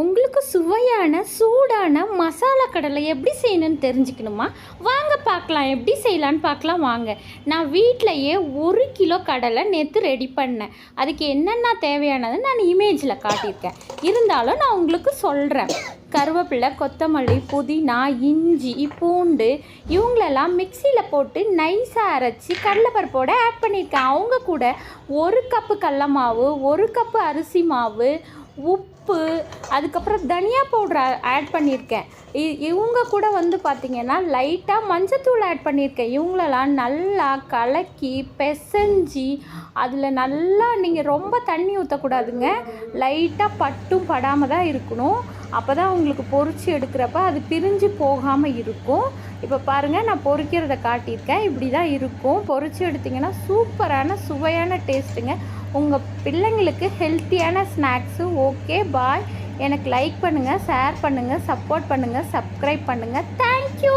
உங்களுக்கு சுவையான சூடான மசாலா கடலை எப்படி செய்யணும்னு தெரிஞ்சுக்கணுமா? வாங்க பார்க்கலாம், எப்படி செய்யலான்னு பார்க்கலாம் வாங்க. நான் வீட்டிலையே 1 கிலோ கடலை நேற்று ரெடி பண்ணேன். அதுக்கு என்னென்ன தேவையானது நான் இமேஜில் காட்டியிருக்கேன். இருந்தாலும் நான் உங்களுக்கு சொல்கிறேன். கருவேப்பிலை, கொத்தமல்லி, புதினா, இஞ்சி, பூண்டு இவங்களெல்லாம் மிக்சியில் போட்டு நைஸாக அரைச்சி கடலைப்பருப்போடு ஆட் பண்ணியிருக்கேன். அவங்க கூட 1 கப்பு கடல மாவு, 1 கப்பு அரிசி மாவு, உப்பு, அதுக்கப்புறம் தனியா பவுடர் ஆட் பண்ணியிருக்கேன். இவங்க கூட பார்த்திங்கன்னா லைட்டாக மஞ்சத்தூள் ஆட் பண்ணியிருக்கேன். இவங்களெல்லாம் நல்லா கலக்கி பிசைஞ்சி அதில் நல்லா நீங்கள் ரொம்ப தண்ணி ஊற்றக்கூடாதுங்க. லைட்டாக பட்டும் படாமல் தான் இருக்கணும். அப்போ தான் உங்களுக்கு பொரிச்சு எடுக்கிறப்ப அது பிரிஞ்சு போகாமல் இருக்கும். இப்போ பாருங்கள், நான் பொரிக்கிறத காட்டியிருக்கேன். இப்படி தான் இருக்கும். பொரிச்சு எடுத்திங்கன்னா சூப்பரான சுவையான டேஸ்ட்டுங்க. உங்கள் பிள்ளைங்களுக்கு ஹெல்த்தியான ஸ்நாக்ஸு. ஓகே, பாய். எனக்கு லைக் பண்ணுங்கள், ஷேர் பண்ணுங்கள், சப்போர்ட் பண்ணுங்கள், சப்ஸ்கிரைப் பண்ணுங்கள். தேங்க்யூ.